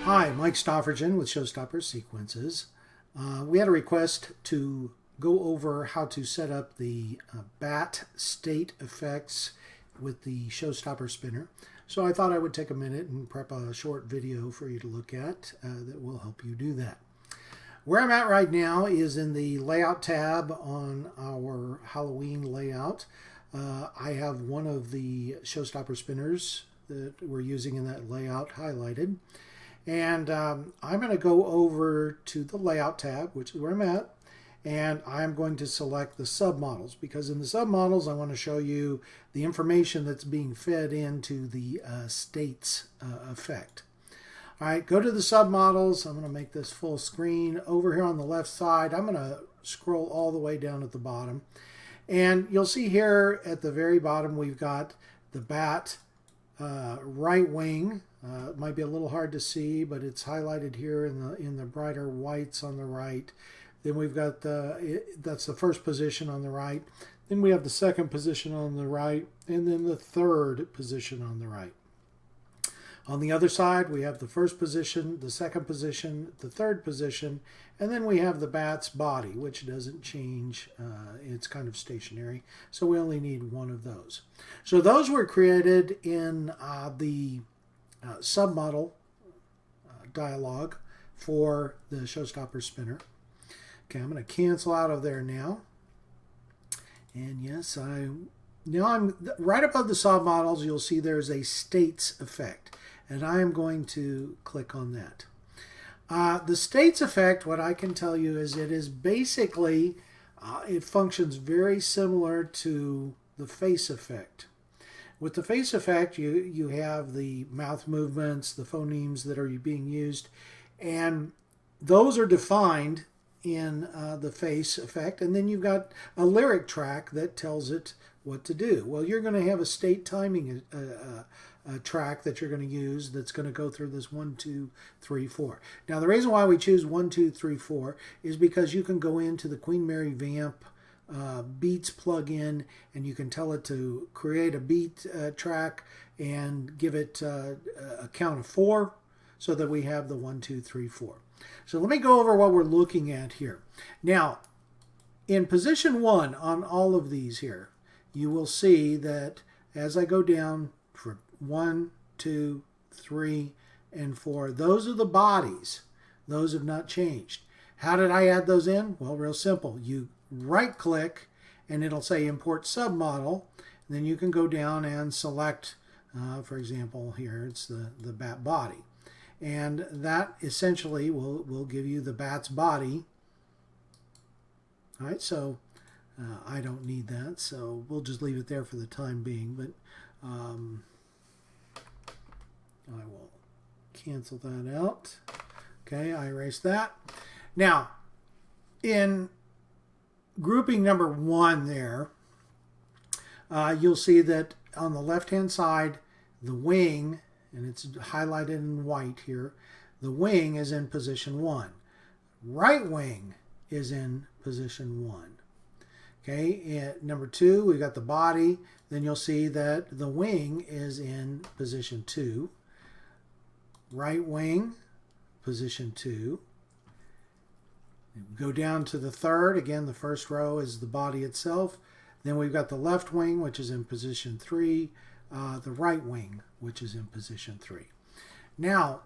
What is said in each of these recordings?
Hi, Mike Stoffergen with Showstopper Sequences. We had a request to go over how to set up the bat state effects with the Showstopper spinner. So I thought I would take a minute and prep a short video for you to look at that will help you do that. Where I'm at right now is in the Layout tab on our Halloween layout. I have one of the Showstopper spinners that we're using in that layout highlighted. And I'm going to go over to the Layout tab, which is where I'm at, and I'm going to select the submodels, because in the submodels I want to show you the information that's being fed into the states effect. All right, go to the submodels. I'm going to make this full screen. Over here on the left side, I'm going to scroll all the way down at the bottom. And you'll see here at the very bottom we've got the bat right wing. It might be a little hard to see, but it's highlighted here in the brighter whites on the right. Then we've got that's the first position on the right. Then we have the second position on the right, and then the third position on the right. On the other side, we have the first position, the second position, the third position, and then we have the bat's body, which doesn't change. It's kind of stationary, so we only need one of those. So those were created in the submodel dialog for the Showstopper spinner. Okay, I'm going to cancel out of there now. And yes, now I'm right above the submodels. You'll see there's a states effect, and I am going to click on that. The states effect, what I can tell you is it is basically, it functions very similar to the face effect. With the face effect, you have the mouth movements, the phonemes that are being used, and those are defined in the face effect, and then you've got a lyric track that tells it what to do. Well, you're going to have a state timing track that you're going to use that's going to go through this 1, 2, 3, 4. Now, the reason why we choose 1, 2, 3, 4 is because you can go into the Queen Mary Vamp beats plugin, and you can tell it to create a beat track and give it a count of 4 so that we have the 1, 2, 3, 4. So let me go over what we're looking at here. Now, in position 1 on all of these here, you will see that as I go down for 1, 2, 3, and 4, those are the bodies. Those have not changed. How did I add those in? Well, real simple. You right click and it'll say import submodel. Then you can go down and select, for example, here it's the bat body. And that essentially will give you the bat's body. All right, so I don't need that, so we'll just leave it there for the time being. But I will cancel that out. Okay, I erased that. Now, in grouping number 1 there, you'll see that on the left-hand side, the wing, and it's highlighted in white here, the wing is in position 1. Right wing is in position 1. Okay, at number 2, we've got the body. Then you'll see that the wing is in position 2. Right wing, position 2. Go down to the third. Again, the first row is the body itself. Then we've got the left wing, which is in position 3. The right wing, which is in position 3. Now,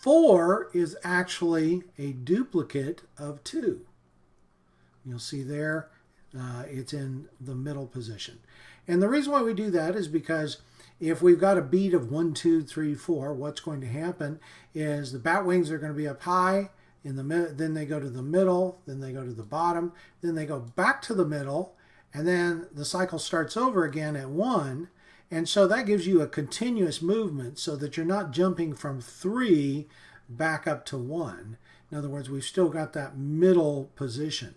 4 is actually a duplicate of 2. You'll see there it's in the middle position. And the reason why we do that is because if we've got a beat of 1, 2, 3, 4, what's going to happen is the bat wings are going to be up high, in the then they go to the middle, then they go to the bottom, then they go back to the middle, and then the cycle starts over again at 1. And so that gives you a continuous movement so that you're not jumping from 3 back up to 1. In other words, we've still got that middle position.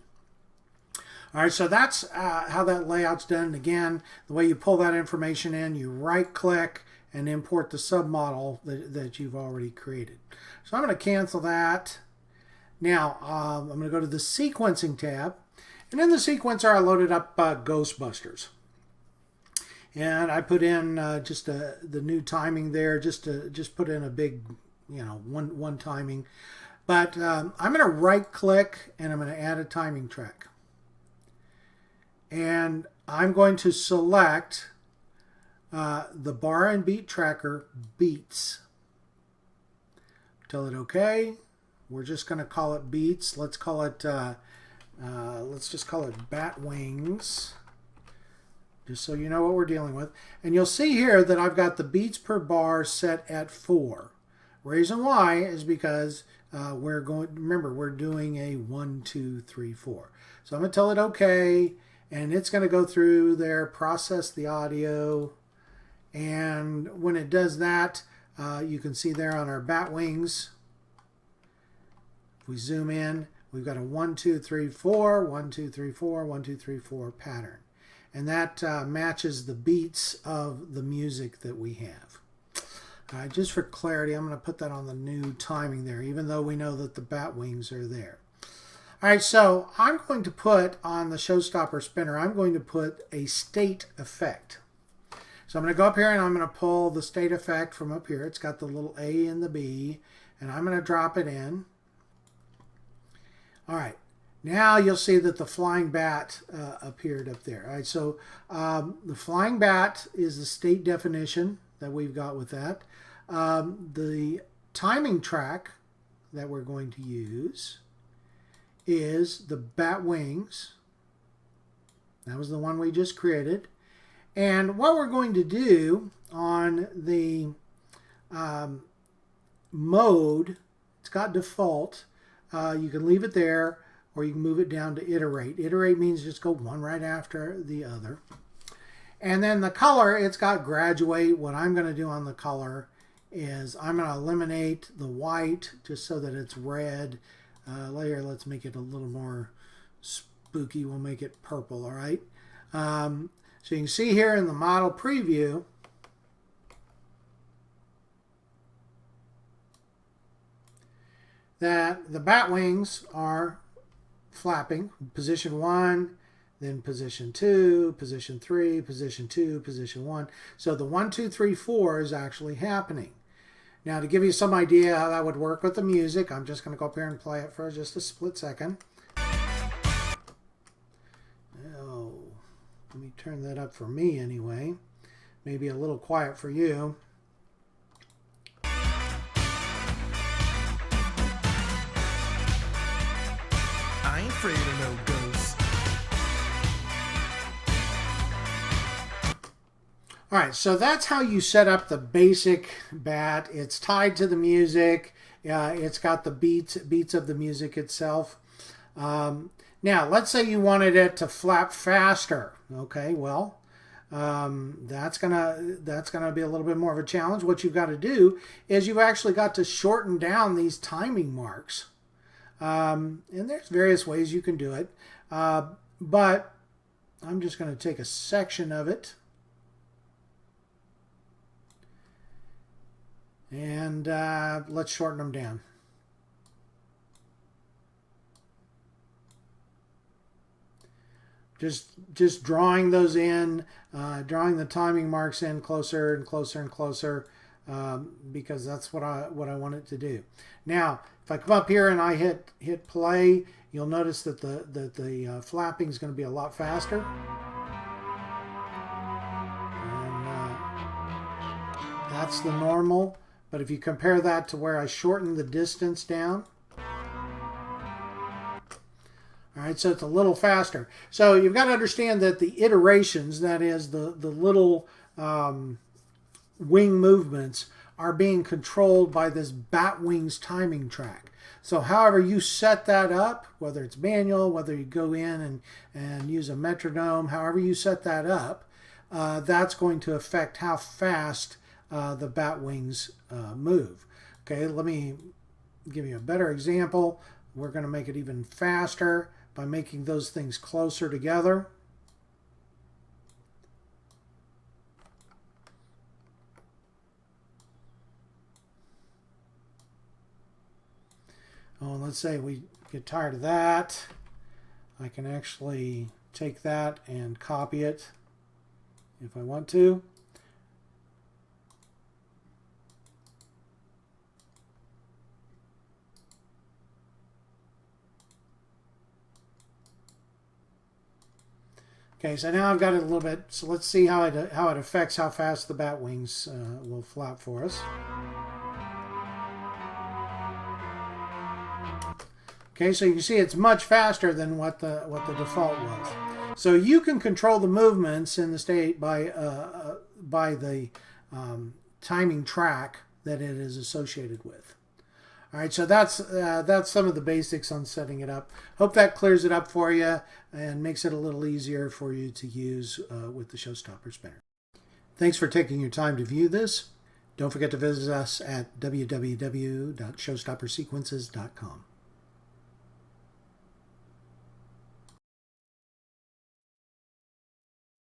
All right, so that's how that layout's done. And again, the way you pull that information in, you right-click and import the submodel that you've already created. So I'm going to cancel that. Now, I'm going to go to the Sequencing tab. And in the sequencer, I loaded up Ghostbusters. And I put in just the new timing there, just put in a big one timing. But I'm going to right click and I'm going to add a timing track. And I'm going to select the bar and beat tracker beats. Tell it OK. We're just going to call it beats. Let's call it, let's just call it bat wings, just so you know what we're dealing with. And you'll see here that I've got the beats per bar set at 4. Reason why is because remember, we're doing a 1, 2, 3, 4. So I'm going to tell it OK, and it's going to go through there, process the audio. And when it does that, you can see there on our bat wings, if we zoom in, we've got a 1, 2, 3, 4, 1, 2, 3, 4, 1, 2, 3, 4 pattern. And that matches the beats of the music that we have. Just for clarity, I'm going to put that on the new timing there, even though we know that the bat wings are there. All right, so I'm going to put on the Showstopper spinner, I'm going to put a state effect. So I'm going to go up here and I'm going to pull the state effect from up here. It's got the little A and the B, and I'm going to drop it in. All right, now you'll see that the flying bat appeared up there. All right, so the flying bat is the state definition that we've got with that. The timing track that we're going to use is the bat wings. That was the one we just created. And what we're going to do on the mode, it's got default. You can leave it there, or you can move it down to iterate. Iterate means just go one right after the other. And then the color, it's got graduate. What I'm going to do on the color is I'm going to eliminate the white just so that it's red. Later, let's make it a little more spooky. We'll make it purple, all right? So you can see here in the model preview that the bat wings are flapping. Position 1, then position 2, position 3, position 2, position 1. So the 1, 2, 3, 4 is actually happening. Now, to give you some idea how that would work with the music, I'm just going to go up here and play it for just a split second. Oh, let me turn that up for me anyway. Maybe a little quiet for you. I ain't afraid of no ghosts. All right, so that's how you set up the basic bat. It's tied to the music. It's got the beats of the music itself. Now, let's say you wanted it to flap faster. Okay, well, that's gonna be a little bit more of a challenge. What you've got to do is you've actually got to shorten down these timing marks. And there's various ways you can do it. But I'm just going to take a section of it. And let's shorten them down. Just drawing those in, drawing the timing marks in closer and closer and closer, because that's what I want it to do. Now, if I come up here and I hit play, you'll notice that the flapping is going to be a lot faster. And that's the normal. But if you compare that to where I shorten the distance down, all right, so it's a little faster. So you've got to understand that the iterations, that is the little wing movements, are being controlled by this bat wings timing track. So however you set that up, whether it's manual, whether you go in and use a metronome, however you set that up, that's going to affect how fast the bat wings move. Okay, let me give you a better example. We're going to make it even faster by making those things closer together. Oh, let's say we get tired of that. I can actually take that and copy it if I want to. Okay, so now I've got it a little bit. So let's see how it affects how fast the bat wings will flap for us. Okay, so you can see it's much faster than what the default was. So you can control the movements in the state by the timing track that it is associated with. All right, so that's some of the basics on setting it up. Hope that clears it up for you and makes it a little easier for you to use with the Showstopper spinner. Thanks for taking your time to view this. Don't forget to visit us at www.showstoppersequences.com.